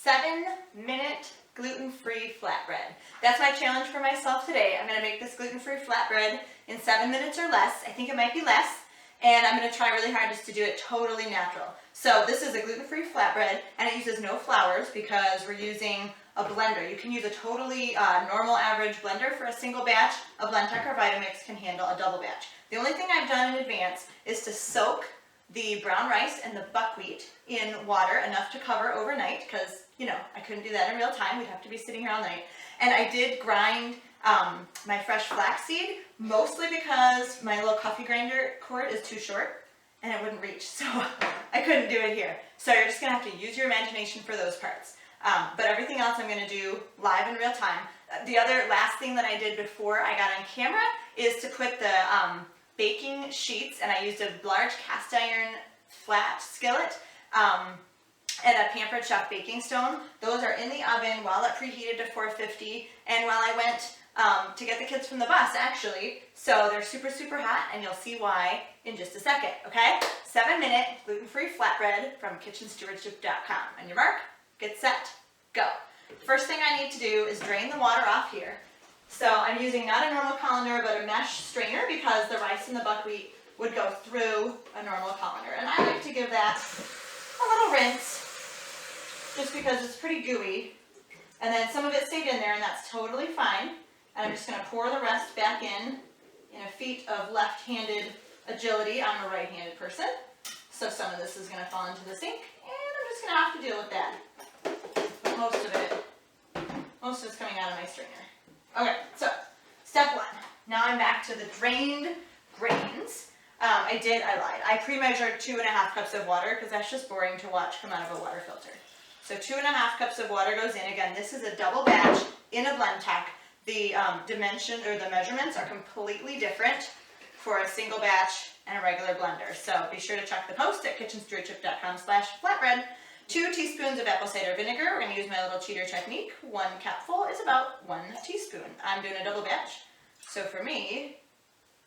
7-minute gluten-free flatbread. That's my challenge for myself today. I'm going to make this gluten-free flatbread in 7 minutes or less. I think it might be less. And I'm going to try really hard just to do it totally natural. So this is a gluten-free flatbread, and it uses no flours because we're using a blender. You can use a totally normal average blender for a single batch. A Blendtec or Vitamix can handle a double batch. The only thing I've done in advance is to soak the brown rice and the buckwheat in water enough to cover overnight because, you know, I couldn't do that in real time. We'd have to be sitting here all night. And I did grind my fresh flaxseed, mostly because my little coffee grinder cord is too short and it wouldn't reach, so I couldn't do it here. So you're just going to have to use your imagination for those parts. But everything else I'm going to do live in real time. The other last thing that I did before I got on camera is to put the baking sheets, and I used a large cast iron flat skillet and a Pampered Chef baking stone. Those are in the oven while it preheated to 450, and while I went to get the kids from the bus, actually. So they're super, super hot, and you'll see why in just a second, okay? 7-minute gluten-free flatbread from kitchenstewardship.com. On your mark, get set, go. First thing I need to do is drain the water off here. So I'm using not a normal colander, but a mesh strainer because the rice and the buckwheat would go through a normal colander. And I like to give that a little rinse just because it's pretty gooey. And then some of it stayed in there, and that's totally fine. And I'm just going to pour the rest back in a feat of left-handed agility. I'm a right-handed person, so some of this is going to fall into the sink, and I'm just going to have to deal with that. But most of it's coming out of my strainer. Okay, so step one. Now I'm back to the drained grains. I lied. I pre-measured 2.5 cups of water because that's just boring to watch come out of a water filter. So 2.5 cups of water goes in. Again, this is a double batch in a Blendtec. The dimension or the measurements are completely different for a single batch and a regular blender. So be sure to check the post at kitchenstewardship.com/flatbread. 2 teaspoons of apple cider vinegar. We're going to use my little cheater technique. 1 cupful is about 1 teaspoon. I'm doing a double batch. So for me,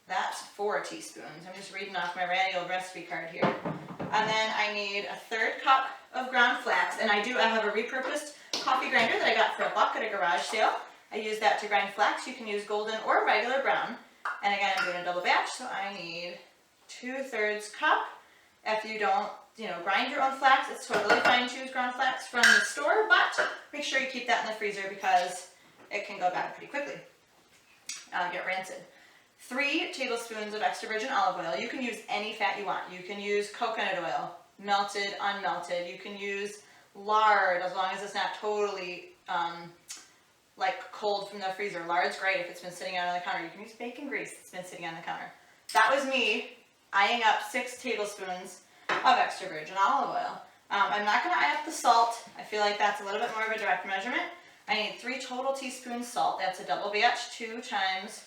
that's 4 teaspoons. I'm just reading off my ratty old recipe card here. And then I need a 1/3 cup of ground flax. And I have a repurposed coffee grinder that I got for $1 at a garage sale. I use that to grind flax. You can use golden or regular brown. And again, I'm doing a double batch, so I need 2/3 cup. If you don't, grind your own flax, it's totally fine to use ground flax from the store, but make sure you keep that in the freezer because it can go bad pretty quickly. Get rancid. 3 tablespoons of extra virgin olive oil. You can use any fat you want. You can use coconut oil, melted, unmelted. You can use lard as long as it's not totally like cold from the freezer. Lard's great if it's been sitting out on the counter. You can use bacon grease that's been sitting on the counter. That was me eyeing up 6 tablespoons of extra virgin olive oil. I'm not going to eye up the salt. I feel like that's a little bit more of a direct measurement. I need 3 total teaspoons salt. That's a double batch, 2 times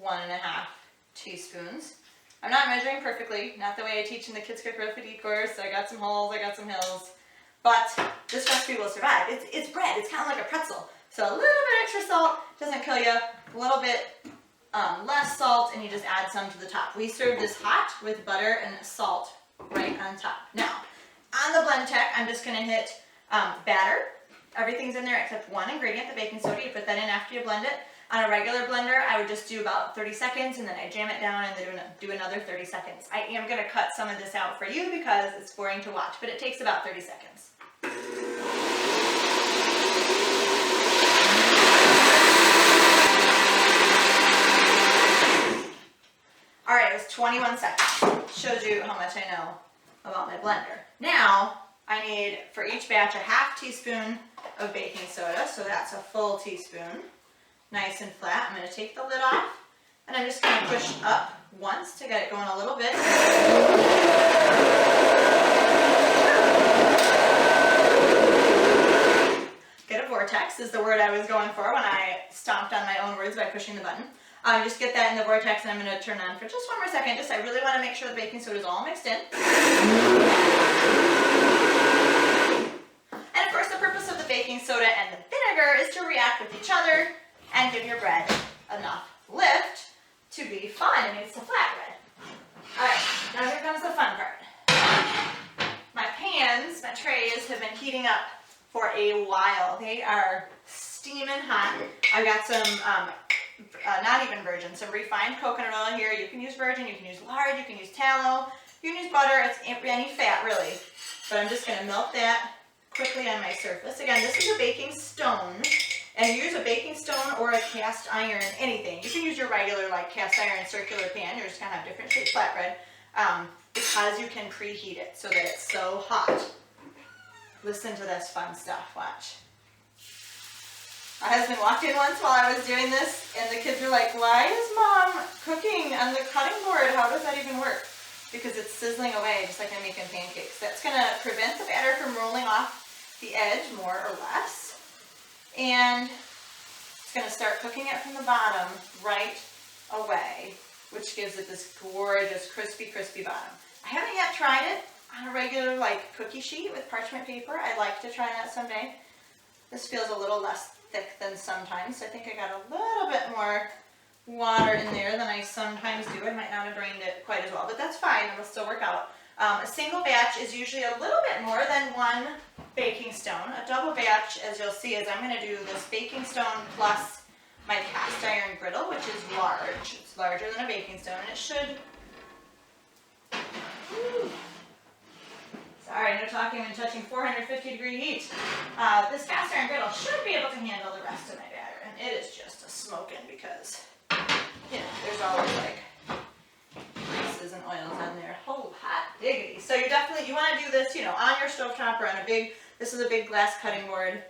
1.5 teaspoons. I'm not measuring perfectly, not the way I teach in the Kids Cook Recipe course. I got some holes, I got some hills. But this recipe will survive. It's bread. It's kind of like a pretzel. So a little bit extra salt doesn't kill you. A little bit less salt, and you just add some to the top. We serve this hot with butter and salt right on top. Now, on the Blendtec, I'm just going to hit batter. Everything's in there except one ingredient, the baking soda. You put that in after you blend it. On a regular blender, I would just do about 30 seconds, and then I jam it down and then do another 30 seconds. I am going to cut some of this out for you because it's boring to watch, but it takes about 30 seconds. All right, it was 21 seconds. Shows you how much I know about my blender. Now, I need, for each batch, 1/2 teaspoon of baking soda, so that's a full teaspoon. Nice and flat. I'm going to take the lid off, and I'm just going to push up once to get it going a little bit. Get a vortex is the word I was going for when I stomped on my own words by pushing the button. Just get that in the vortex, and I'm going to turn on for just one more second. I really want to make sure the baking soda is all mixed in. And of course, the purpose of the baking soda and the vinegar is to react with each other and give your bread enough lift to be fun. It's a flatbread. All right, now here comes the fun part. My trays have been heating up for a while. They are steaming hot. I've got some, not even virgin, some refined coconut oil here. You can use virgin, you can use lard, you can use tallow, you can use butter, it's any fat really. But I'm just gonna melt that quickly on my surface. Again, this is a baking stone, and use a baking stone or a cast iron, anything. You can use your regular like cast iron circular pan. You're just gonna have different shaped flatbread because you can preheat it so that it's so hot. Listen to this fun stuff, watch. My husband walked in once while I was doing this, and the kids were like, why is Mom cooking on the cutting board? How does that even work? Because it's sizzling away just like I'm making pancakes. That's gonna prevent the batter from rolling off the edge more or less. And it's gonna start cooking it from the bottom right away, which gives it this gorgeous crispy, crispy bottom. I haven't yet tried it on a regular like cookie sheet with parchment paper. I'd like to try that someday. This feels a little less thick than sometimes, so I think I got a little bit more water in there than I sometimes do. I might not have drained it quite as well, but that's fine, it'll still work out. A single batch is usually a little bit more than one baking stone. A double batch, as you'll see, is I'm going to do this baking stone plus my cast iron griddle, which is large. It's larger than a baking stone, and it should... Woo. Sorry, no talking when touching 450-degree heat. This cast iron griddle should be able to handle the rest of my batter, and it is just a smoking because, you know, there's always like greases and oils on there. Oh, hot diggity. So you definitely, you want to do this, you know, on your stovetop or on a big, this is a big glass cutting board.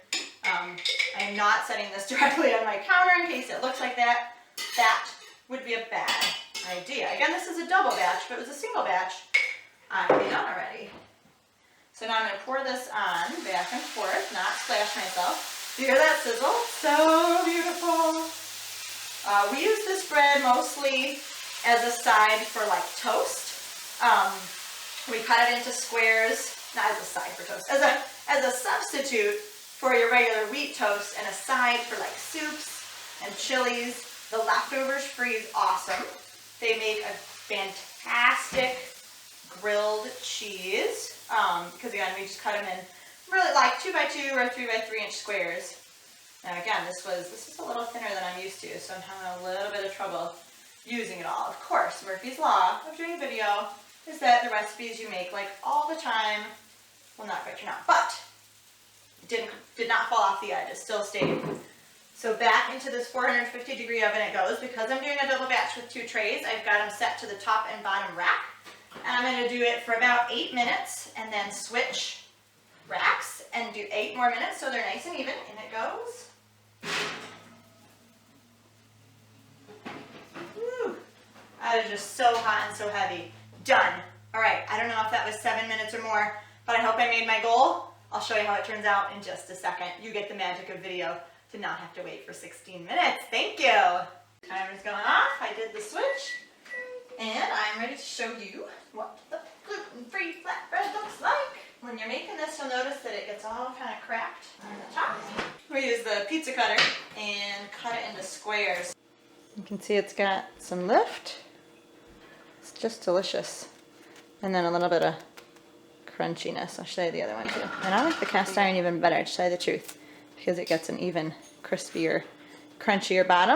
I'm not setting this directly on my counter in case it looks like that. That would be a bad idea. Again, this is a double batch. If it was a single batch, I would be done already. So now I'm going to pour this on back and forth, not splash myself. Do you hear that sizzle? So beautiful. We use this bread mostly as a side for like toast. We cut it into squares, not as a side for toast, as a substitute for your regular wheat toast and a side for like soups and chilies. The leftovers freeze awesome. They make a fantastic grilled cheese. Because again, we just cut them in really like 2x2 or 3x3 inch squares. Now again, this is a little thinner than I'm used to, so I'm having a little bit of trouble using it all. Of course, Murphy's Law of doing a video is that the recipes you make like all the time will not quite turn out, but it did not fall off the edge, it still stayed. So back into this 450-degree oven it goes. Because I'm doing a double batch with 2 trays, I've got them set to the top and bottom rack. And I'm going to do it for about 8 minutes and then switch racks and do 8 more minutes so they're nice and even. In it goes. Woo. That is just so hot and so heavy. Done. All right, I don't know if that was 7 minutes or more, but I hope I made my goal. I'll show you how it turns out in just a second. You get the magic of video to not have to wait for 16 minutes. Thank you. Timer's going off. I did the switch. And I'm ready to show you what the gluten-free flatbread looks like. When you're making this, you'll notice that it gets all kind of cracked on the top. We use the pizza cutter and cut it into squares. You can see it's got some lift. It's just delicious. And then a little bit of crunchiness. I'll show you the other one too. And I like the cast iron even better, to tell you the truth, because it gets an even crispier, crunchier bottom.